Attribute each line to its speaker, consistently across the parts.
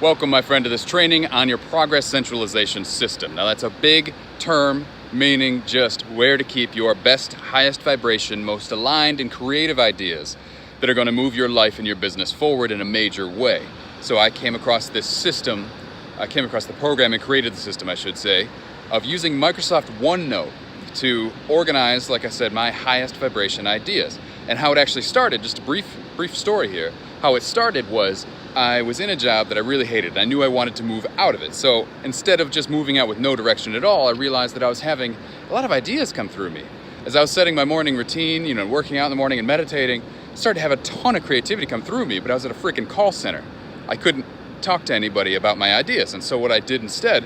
Speaker 1: Welcome, my friend, to this training on your Progress Centralization System. Now, that's a big term meaning just where to keep your best, highest vibration, most aligned and creative ideas that are going to move your life and your business forward in a major way. So I came across this system, I came across the program and created the system, I should say, of using Microsoft OneNote to organize, like I said, my highest vibration ideas. And how it actually started, just a brief story here. How it started was I was in a job that I really hated. I knew I wanted to move out of it. So instead of just moving out with no direction at all, I realized that I was having a lot of ideas come through me. As I was setting my morning routine, working out in the morning and meditating, I started to have a ton of creativity come through me, but I was at a freaking call center. I couldn't talk to anybody about my ideas. And so what I did instead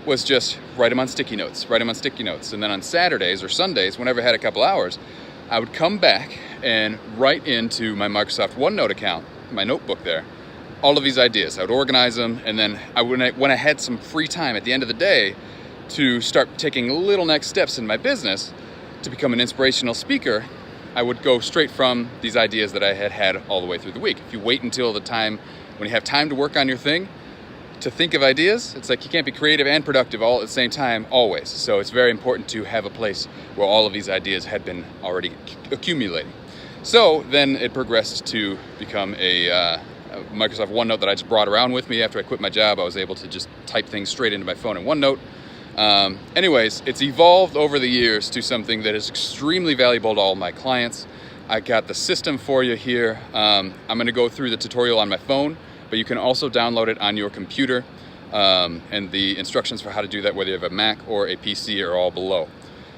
Speaker 1: was just write them on sticky notes. And then on Saturdays or Sundays, whenever I had a couple hours, I would come back and write into my Microsoft OneNote account, my notebook there, all of these ideas. I would organize them, and then when I had some free time at the end of the day to start taking little next steps in my business to become an inspirational speaker, I would go straight from these ideas that I had all the way through the week. If you wait until the time when you have time to work on your thing, to think of ideas, it's like you can't be creative and productive all at the same time always. So it's very important to have a place where all of these ideas had been already accumulating. So then it progressed to become a Microsoft OneNote that I just brought around with me. After I quit my job, I was able to just type things straight into my phone in OneNote. Anyways, it's evolved over the years to something that is extremely valuable to all my clients. I got the system for you here. I'm going to go through the tutorial on my phone, but you can also download it on your computer. And the instructions for how to do that, whether you have a Mac or a PC, are all below.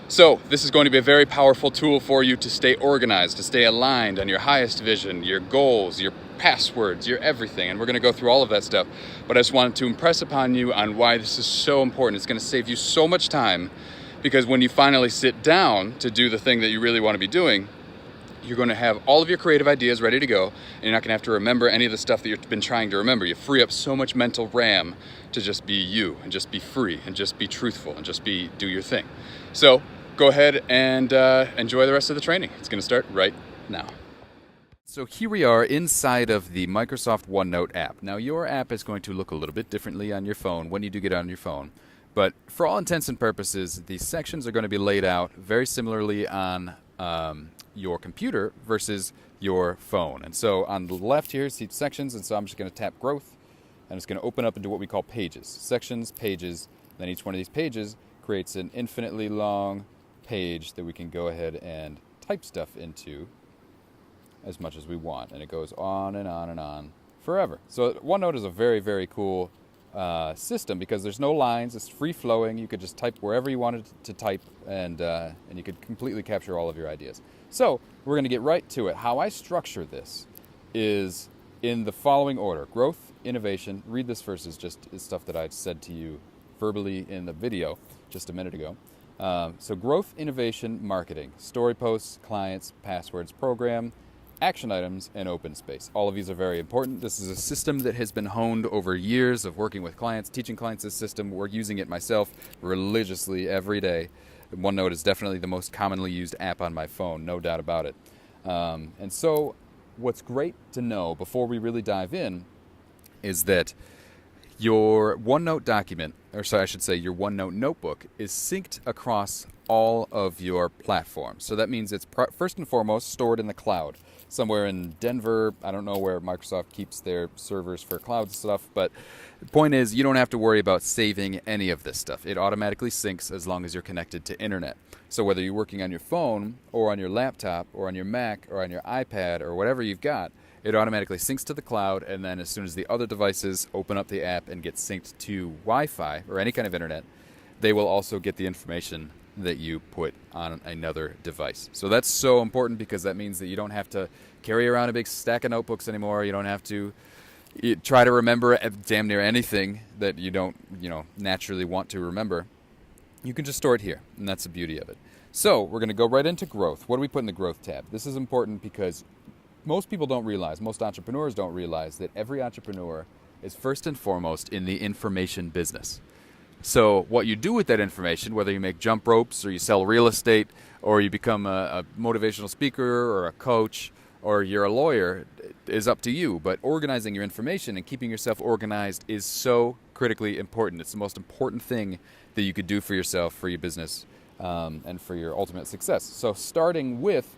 Speaker 1: So this is going to be a very powerful tool for you to stay organized, to stay aligned on your highest vision, your goals, your passwords, your everything. And we're going to go through all of that stuff. But I just wanted to impress upon you on why this is so important. It's going to save you so much time, because when you finally sit down to do the thing that you really want to be doing, you're going to have all of your creative ideas ready to go, and you're not going to have to remember any of the stuff that you've been trying to remember. You free up so much mental RAM to just be you, and just be free, and just be truthful, and just do your thing. So go ahead and enjoy the rest of the training. It's going to start right now. So here we are inside of the Microsoft OneNote app. Now, your app is going to look a little bit differently on your phone when you do get on your phone. But for all intents and purposes, these sections are going to be laid out very similarly on your computer versus your phone. And so on the left here, see sections, and so I'm just going to tap growth, and it's going to open up into what we call pages. Sections, pages, then each one of these pages creates an infinitely long page that we can go ahead and type stuff into as much as we want. And it goes on and on and on forever. So OneNote is a very, very cool system because there's no lines. It's free-flowing. You could just type wherever you wanted to type, and you could completely capture all of your ideas. So we're going to get right to it. How I structure this is in the following order: growth, innovation. Read this first, is just stuff that I said to you verbally in the video just a minute ago. So growth, innovation, marketing, story posts, clients, passwords, program, action items, and open space. All of these are very important. This is a system that has been honed over years of working with clients, teaching clients this system. We're using it myself religiously every day. OneNote is definitely the most commonly used app on my phone, no doubt about it. And so what's great to know before we really dive in is that your OneNote document, or sorry, I should say your OneNote notebook, is synced across all of your platforms. So that means it's first and foremost stored in the cloud, somewhere in Denver. I don't know where Microsoft keeps their servers for cloud stuff, but the point is you don't have to worry about saving any of this stuff. It automatically syncs as long as you're connected to internet. So whether you're working on your phone or on your laptop or on your Mac or on your iPad or whatever you've got, it automatically syncs to the cloud, and then as soon as the other devices open up the app and get synced to Wi-Fi or any kind of internet, they will also get the information that you put on another device. So that's so important, because that means that you don't have to carry around a big stack of notebooks anymore. You don't have to try to remember damn near anything that you don't, naturally want to remember. You can just store it here, and that's the beauty of it. So we're going to go right into growth. What do we put in the growth tab? This is important because most people don't realize, most entrepreneurs don't realize, that every entrepreneur is first and foremost in the information business. So what you do with that information, whether you make jump ropes or you sell real estate or you become a motivational speaker or a coach or you're a lawyer is up to you. But organizing your information and keeping yourself organized is so critically important. It's the most important thing that you could do for yourself, for your business, and for your ultimate success. So starting with,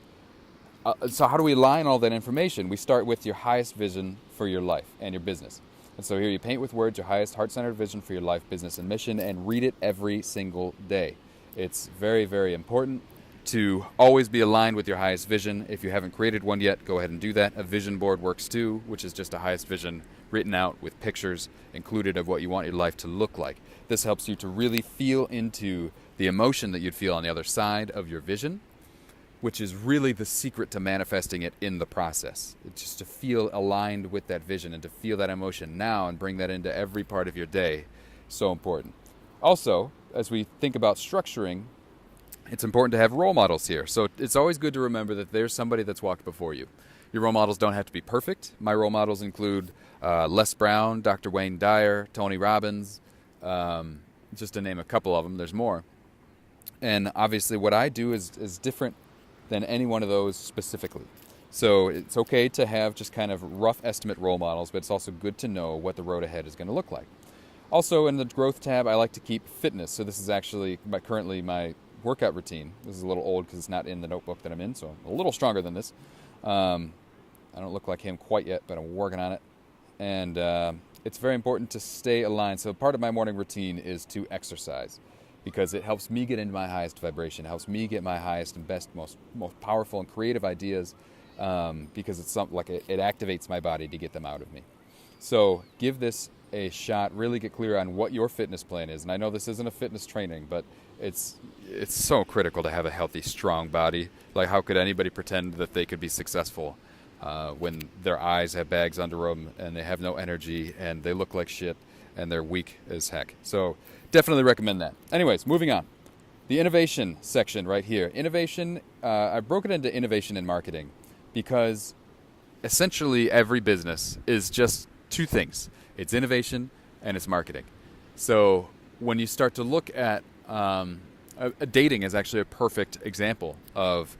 Speaker 1: so how do we align all that information? We start with your highest vision for your life and your business. And so here you paint with words your highest heart-centered vision for your life, business, and mission, and read it every single day. It's very, very important to always be aligned with your highest vision. If you haven't created one yet, go ahead and do that. A vision board works too, which is just a highest vision written out with pictures included of what you want your life to look like. This helps you to really feel into the emotion that you'd feel on the other side of your vision, which is really the secret to manifesting it in the process. It's just to feel aligned with that vision and to feel that emotion now and bring that into every part of your day. So important. Also, as we think about structuring, it's important to have role models here. So it's always good to remember that there's somebody that's walked before you. Your role models don't have to be perfect. My role models include Les Brown, Dr. Wayne Dyer, Tony Robbins, just to name a couple of them. There's more. And obviously what I do is different than any one of those specifically. So it's okay to have just kind of rough estimate role models, but it's also good to know what the road ahead is going to look like. Also in the growth tab, I like to keep fitness. So this is actually currently my workout routine. This is a little old because it's not in the notebook that I'm in, so I'm a little stronger than this. I don't look like him quite yet, but I'm working on it. And it's very important to stay aligned. So part of my morning routine is to exercise, because it helps me get into my highest vibration, it helps me get my highest and best, most powerful and creative ideas, because it's something like it activates my body to get them out of me. So give this a shot, really get clear on what your fitness plan is. And I know this isn't a fitness training, but it's so critical to have a healthy, strong body. Like, how could anybody pretend that they could be successful when their eyes have bags under them and they have no energy and they look like shit and they're weak as heck? So definitely recommend that. Anyways, moving on. The innovation section right here. Innovation, I broke it into innovation and marketing because essentially every business is just two things. It's innovation and it's marketing. So when you start to look at dating is actually a perfect example of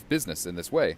Speaker 1: business in this way.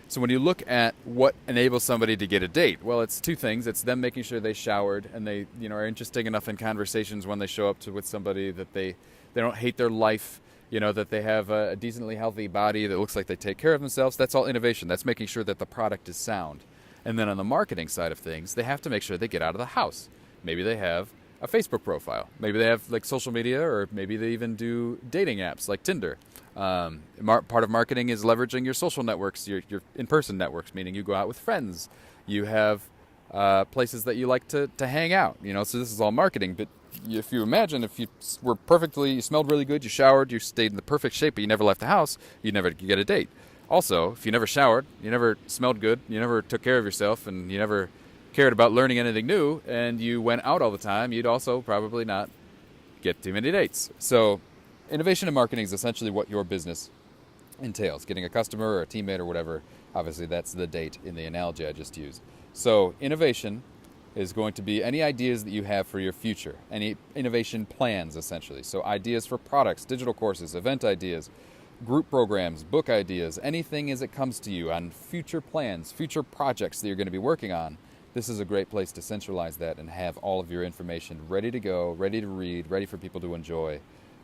Speaker 1: So when you look at what enables somebody to get a date, well, it's two things. It's them making sure they showered and they, are interesting enough in conversations when they show up with somebody that they don't hate their life, that they have a decently healthy body that looks like they take care of themselves. That's all innovation. That's making sure that the product is sound. And then on the marketing side of things, they have to make sure they get out of the house. Maybe they have a Facebook profile. Maybe they have like social media, or maybe they even do dating apps like Tinder. Part of marketing is leveraging your social networks, your in-person networks, meaning you go out with friends. You have places that you like to hang out. So this is all marketing. But if you imagine, if you smelled really good, you showered, you stayed in the perfect shape, but you never left the house, you'd never get a date. Also, if you never showered, you never smelled good, you never took care of yourself, and you never cared about learning anything new, and you went out all the time, you'd also probably not get too many dates. So innovation and marketing is essentially what your business entails. Getting a customer or a teammate or whatever, obviously that's the date in the analogy I just used. So innovation is going to be any ideas that you have for your future, any innovation plans essentially. So ideas for products, digital courses, event ideas, group programs, book ideas, anything as it comes to you on future plans, future projects that you're going to be working on. This is a great place to centralize that and have all of your information ready to go, ready to read, ready for people to enjoy,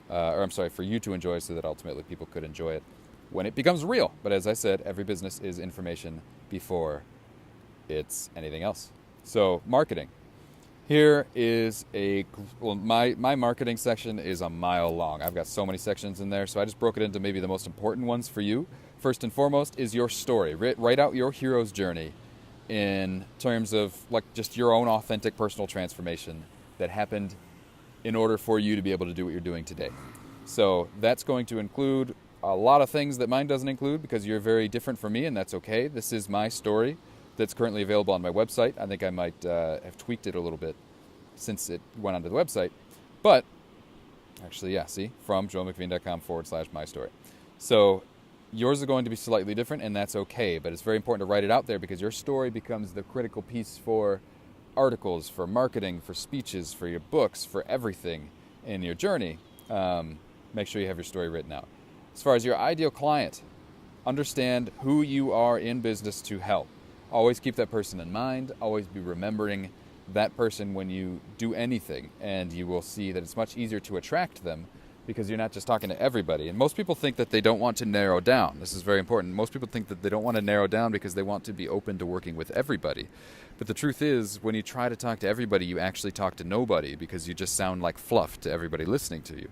Speaker 1: for you to enjoy, so that ultimately people could enjoy it when it becomes real. But as I said, every business is information before it's anything else. So marketing. Here is my marketing section is a mile long. I've got so many sections in there, so I just broke it into maybe the most important ones for you. First and foremost is your story. Write out your hero's journey in terms of like just your own authentic personal transformation that happened in order for you to be able to do what you're doing today. So that's going to include a lot of things that mine doesn't include, because you're very different from me, and that's okay. This is my story that's currently available on my website. I think I might have tweaked it a little bit since it went onto the website. But actually, yeah, see, from joelmcvean.com/my-story. So yours are going to be slightly different, and that's okay. But it's very important to write it out there, because your story becomes the critical piece for articles, for marketing, for speeches, for your books, for everything in your journey. Make sure you have your story written out. As far as your ideal client, understand who you are in business to help. Always keep that person in mind. Always be remembering that person when you do anything, and you will see that it's much easier to attract them because you're not just talking to everybody. And most people think that they don't want to narrow down. This is very important. Most people think that they don't want to narrow down because they want to be open to working with everybody. But the truth is, when you try to talk to everybody, you actually talk to nobody because you just sound like fluff to everybody listening to you.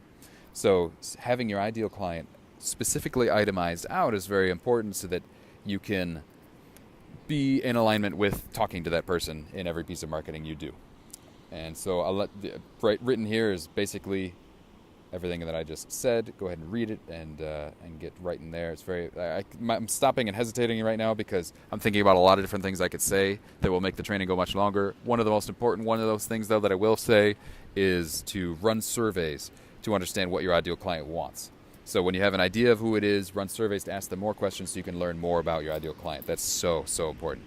Speaker 1: So having your ideal client specifically itemized out is very important so that you can be in alignment with talking to that person in every piece of marketing you do. And so written here is basically everything that I just said. Go ahead and read it and get right in there. It's I'm stopping and hesitating right now because I'm thinking about a lot of different things I could say that will make the training go much longer. One of the most important one of those things, though, that I will say is to run surveys to understand what your ideal client wants. So when you have an idea of who it is, run surveys to ask them more questions so you can learn more about your ideal client. That's so important.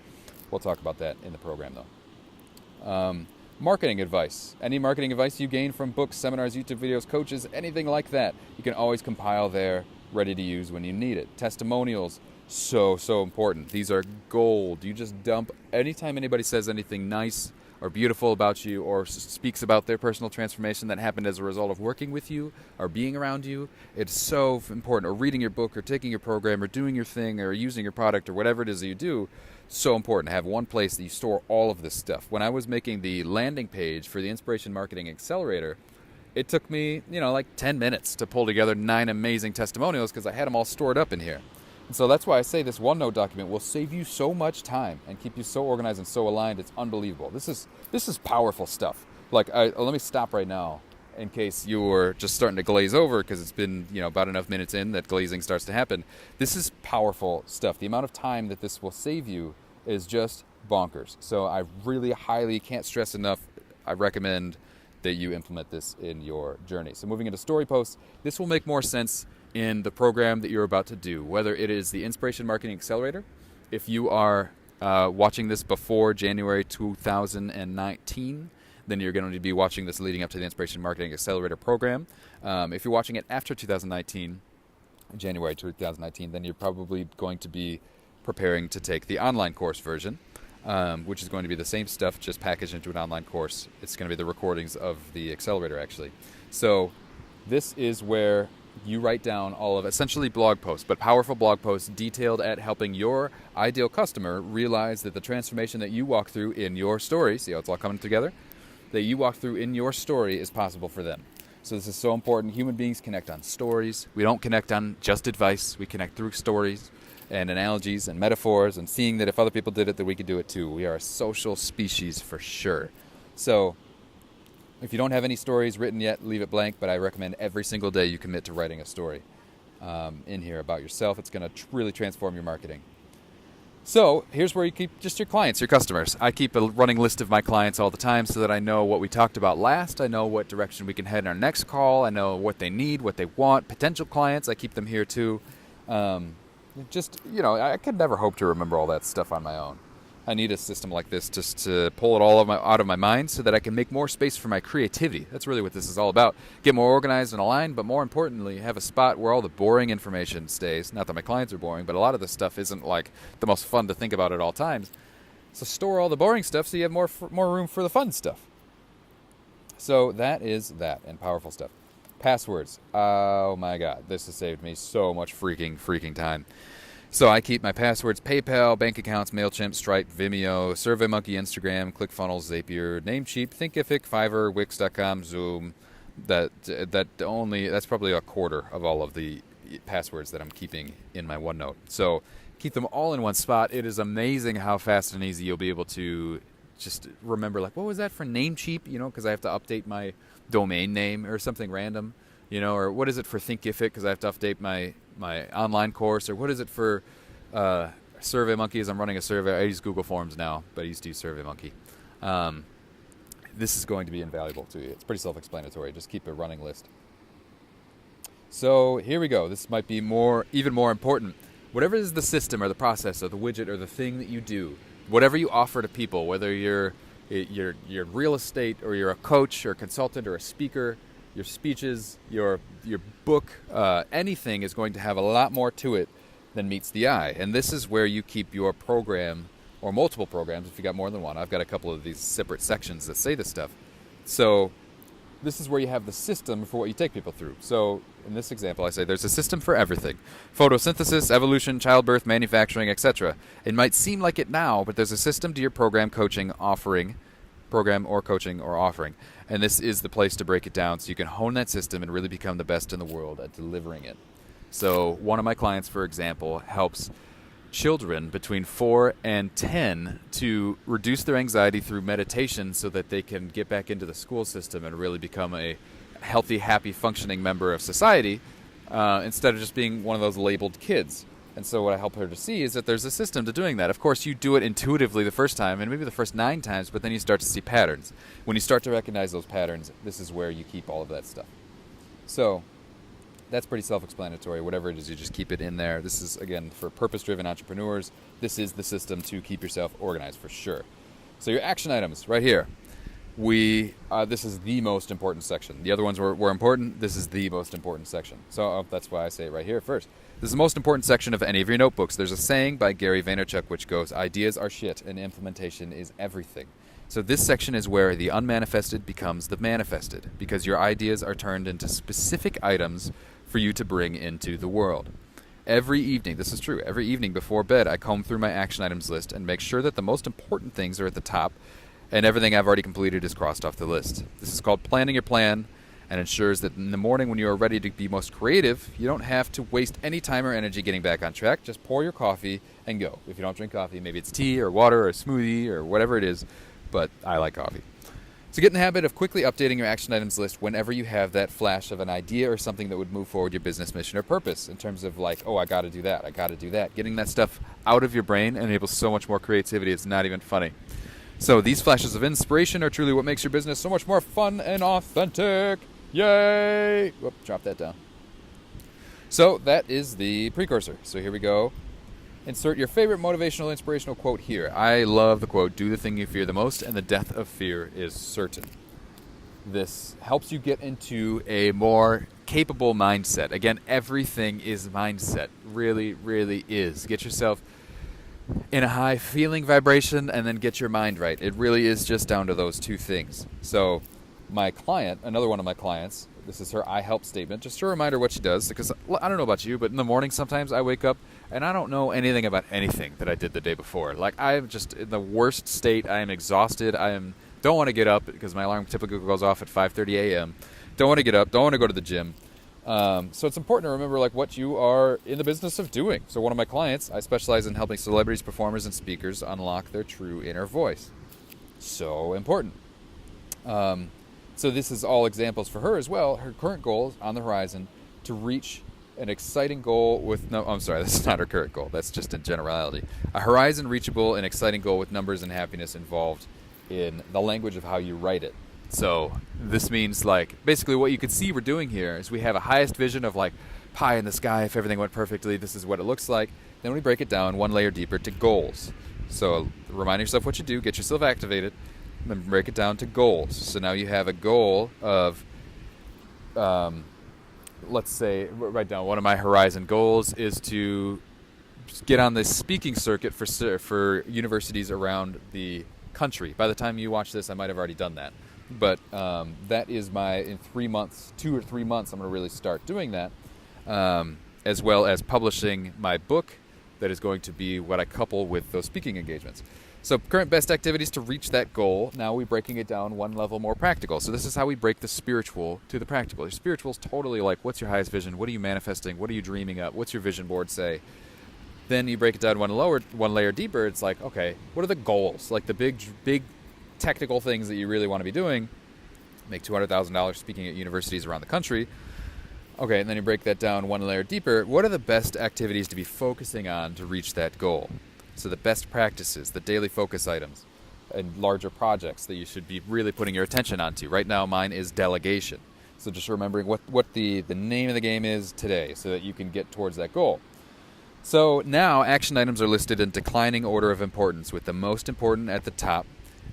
Speaker 1: We'll talk about that in the program, though. Marketing advice. Any marketing advice you gain from books, seminars, YouTube videos, coaches, anything like that, you can always compile there, ready to use when you need it. Testimonials, so important. These are gold. You just dump anytime anybody says anything nice or beautiful about you or speaks about their personal transformation that happened as a result of working with you or being around you. It's so important. Or reading your book or taking your program or doing your thing or using your product or whatever it is that you do. So important to have one place that you store all of this stuff. When I was making the landing page for the Inspiration Marketing Accelerator, it took me, like 10 minutes to pull together 9 amazing testimonials because I had them all stored up in here. And so that's why I say this OneNote document will save you so much time and keep you so organized and so aligned. It's unbelievable. This is powerful stuff. Let me stop right now in case you were just starting to glaze over because it's been about enough minutes in that glazing starts to happen. This is powerful stuff. The amount of time that this will save you is just bonkers. So I really highly can't stress enough. I recommend that you implement this in your journey. So moving into story posts, this will make more sense in the program that you're about to do, whether it is the Inspiration Marketing Accelerator. If you are watching this before January 2019, then you're going to be watching this leading up to the Inspiration Marketing Accelerator program. If you're watching it after 2019, January 2019, then you're probably going to be preparing to take the online course version, which is going to be the same stuff, just packaged into an online course. It's going to be the recordings of the accelerator, actually. So this is where you write down all of essentially blog posts, but powerful blog posts detailed at helping your ideal customer realize that the transformation that you walk through in your story, see how it's all coming together, that you walk through in your story is possible for them. So this is so important. Human beings connect on stories. We don't connect on just advice. We connect through stories and analogies and metaphors and seeing that if other people did it, that we could do it too. We are a social species for sure. So if you don't have any stories written yet, leave it blank, but I recommend every single day you commit to writing a story in here about yourself. It's going to really transform your marketing. So here's where you keep just your clients, your customers. I keep a running list of my clients all the time so that I know what we talked about last. I know what direction we can head in our next call. I know what they need, what they want. Potential clients, I keep them here too. I could never hope to remember all that stuff on my own. I need a system like this just to pull it all out of my mind so that I can make more space for my creativity. That's really what this is all about. Get more organized and aligned, but more importantly, have a spot where all the boring information stays. Not that my clients are boring, but a lot of this stuff isn't like the most fun to think about at all times. So store all the boring stuff so you have more room for the fun stuff. So that is that, and powerful stuff. Passwords. Oh my God, this has saved me so much freaking time. So I keep my passwords: PayPal, bank accounts, MailChimp, Stripe, Vimeo, SurveyMonkey, Instagram, ClickFunnels, Zapier, Namecheap, Thinkific, Fiverr, Wix.com, Zoom. That's probably a quarter of all of the passwords that I'm keeping in my OneNote. So keep them all in one spot. It is amazing how fast and easy you'll be able to just remember, like, what was that for Namecheap? Because I have to update my domain name or something random. Or what is it for Thinkific? Because I have to update my online course. Or what is it for SurveyMonkey? As I'm running a survey, I use Google Forms now, but I used to use SurveyMonkey. This is going to be invaluable to you. It's pretty self-explanatory. Just keep a running list. So here we go. This might be even more important. Whatever is the system or the process or the widget or the thing that you do, whatever you offer to people, whether you're real estate or you're a coach or a consultant or a speaker, your speeches, your book, anything is going to have a lot more to it then meets the eye. And this is where you keep your program, or multiple programs if you got more than one. I've got a couple of these separate sections that say this stuff. So this is where you have the system for what you take people through. So in this example, I say there's a system for everything. Photosynthesis, evolution, childbirth, manufacturing, etc. It might seem like it now, but there's a system to your program or coaching or offering. And this is the place to break it down so you can hone that system and really become the best in the world at delivering it. So one of my clients, for example, helps children between 4 and 10 to reduce their anxiety through meditation so that they can get back into the school system and really become a healthy, happy, functioning member of society instead of just being one of those labeled kids. And so what I help her to see is that there's a system to doing that. Of course, you do it intuitively the first time and maybe the first 9 times, but then you start to see patterns. When you start to recognize those patterns, this is where you keep all of that stuff. So that's pretty self-explanatory. Whatever it is, you just keep it in there. This is, again, for purpose-driven entrepreneurs. This is the system to keep yourself organized for sure. So your action items right here. This is the most important section. The other ones were important. This is the most important section. So that's why I say it right here first. This is the most important section of any of your notebooks. There's a saying by Gary Vaynerchuk which goes, ideas are shit and implementation is everything. So this section is where the unmanifested becomes the manifested, because your ideas are turned into specific items for you to bring into the world. Every evening, this is true, every evening before bed, I comb through my action items list and make sure that the most important things are at the top and everything I've already completed is crossed off the list. This is called planning your plan and ensures that in the morning when you are ready to be most creative, you don't have to waste any time or energy getting back on track. Just pour your coffee and go. If you don't drink coffee, maybe it's tea or water or a smoothie or whatever it is, but I like coffee. So get in the habit of quickly updating your action items list whenever you have that flash of an idea or something that would move forward your business mission or purpose, in terms of like, oh, I got to do that, I got to do that. Getting that stuff out of your brain enables so much more creativity, it's not even funny. So these flashes of inspiration are truly what makes your business so much more fun and authentic. Yay! Whoop, drop that down. So that is the precursor. So here we go. Insert your favorite motivational, inspirational quote here. I love the quote, do the thing you fear the most, and the death of fear is certain. This helps you get into a more capable mindset. Again, everything is mindset. Really, really is. Get yourself in a high feeling vibration and then get your mind right. It really is just down to those two things. So my client, another one of my clients, this is her I help statement, just a reminder what she does, because I don't know about you, but in the morning sometimes I wake up and I don't know anything about anything that I did the day before. Like, I'm just in the worst state. I am exhausted. Don't want to get up because my alarm typically goes off at 5:30 a.m. Don't want to get up. Don't want to go to the gym. So it's important to remember like what you are in the business of doing. So one of my clients, I specialize in helping celebrities, performers, and speakers unlock their true inner voice. So important. So this is all examples for her as well. Her current goal is on the horizon to reach an exciting goal with that's not her current goal. That's just in generality. A horizon reachable and exciting goal with numbers and happiness involved in the language of how you write it. So this means like basically what you can see we're doing here is we have a highest vision of like pie in the sky. If everything went perfectly, this is what it looks like. Then we break it down one layer deeper to goals. So remind yourself what you do, get yourself activated, and then break it down to goals. So now you have a goal of, let's say, write down one of my horizon goals is to get on the speaking circuit for universities around the country. By the time you watch this, I might have already done that. But that is in 3 months, 2 or 3 months, I'm going to really start doing that, as well as publishing my book that is going to be what I couple with those speaking engagements. So current best activities to reach that goal. Now we're breaking it down one level more practical. So this is how we break the spiritual to the practical. Your spiritual is totally like, what's your highest vision? What are you manifesting? What are you dreaming of? What's your vision board say? Then you break it down one layer deeper. It's like, okay, what are the goals? Like the big technical things that you really want to be doing. Make $200,000 speaking at universities around the country. Okay, and then you break that down one layer deeper. What are the best activities to be focusing on to reach that goal? So the best practices, the daily focus items, and larger projects that you should be really putting your attention onto. Right now, mine is delegation. So just remembering what the name of the game is today so that you can get towards that goal. So now action items are listed in declining order of importance, with the most important at the top.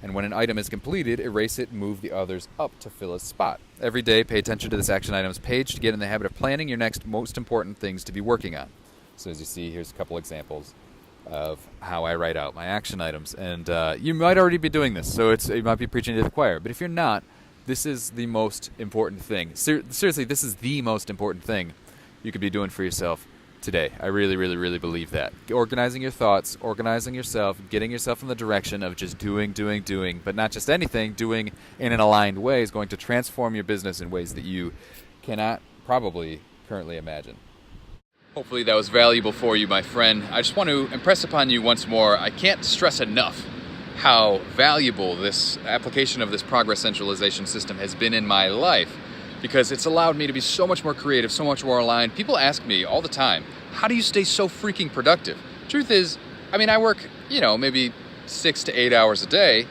Speaker 1: And when an item is completed, erase it and move the others up to fill a spot. Every day, pay attention to this action items page to get in the habit of planning your next most important things to be working on. So as you see, here's a couple examples of how I write out my action items. And you might already be doing this, so it might be preaching to the choir. But if you're not, this is the most important thing. Seriously, this is the most important thing you could be doing for yourself today. I really, really, really believe that. Organizing your thoughts, organizing yourself, getting yourself in the direction of just doing, but not just anything, doing in an aligned way is going to transform your business in ways that you cannot probably currently imagine. Hopefully that was valuable for you, my friend. I just want to impress upon you once more, I can't stress enough how valuable this application of this Progress Centralization System has been in my life, because it's allowed me to be so much more creative, so much more aligned. People ask me all the time, how do you stay so freaking productive? Truth is, I work, maybe 6 to 8 hours a day,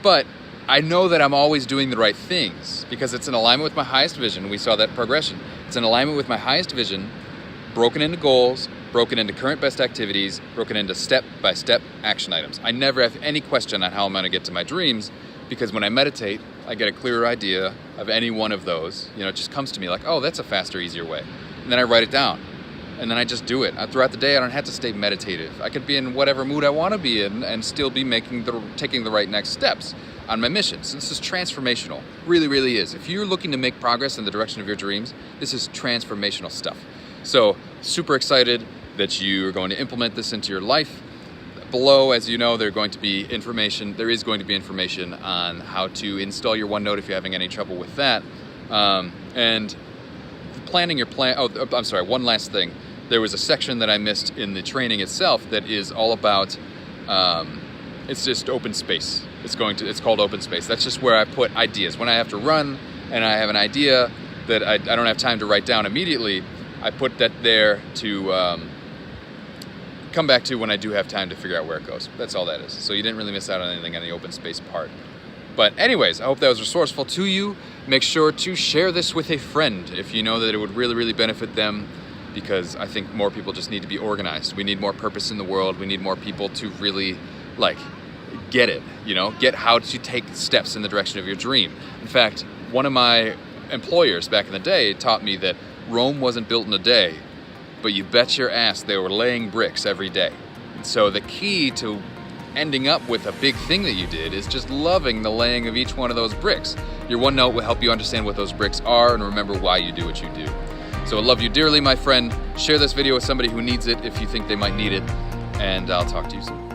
Speaker 1: but I know that I'm always doing the right things because it's in alignment with my highest vision. We saw that progression. It's in alignment with my highest vision, broken into goals, broken into current best activities, broken into step-by-step action items. I never have any question on how I'm going to get to my dreams, because when I meditate, I get a clearer idea of any one of those. It just comes to me like, oh, that's a faster, easier way. And then I write it down. And then I just do it. Throughout the day, I don't have to stay meditative. I could be in whatever mood I want to be in and still be taking the right next steps on my mission. So this is transformational. Really, really is. If you're looking to make progress in the direction of your dreams, this is transformational stuff. So super excited that you are going to implement this into your life. Below, as you know, there is going to be information on how to install your OneNote if you're having any trouble with that. And planning your plan. Oh, I'm sorry, one last thing. There was a section that I missed in the training itself that is all about, it's just open space. It's called open space. That's just where I put ideas. When I have to run and I have an idea that I don't have time to write down immediately, I put that there to come back to when I do have time to figure out where it goes. That's all that is. So you didn't really miss out on anything on the open space part. But anyways, I hope that was resourceful to you. Make sure to share this with a friend if you know that it would really, really benefit them, because I think more people just need to be organized. We need more purpose in the world. We need more people to really get it, get how to take steps in the direction of your dream. In fact, one of my employers back in the day taught me that Rome wasn't built in a day, but you bet your ass they were laying bricks every day. And so the key to ending up with a big thing that you did is just loving the laying of each one of those bricks. Your OneNote will help you understand what those bricks are and remember why you do what you do. So I love you dearly, my friend. Share this video with somebody who needs it if you think they might need it, and I'll talk to you soon.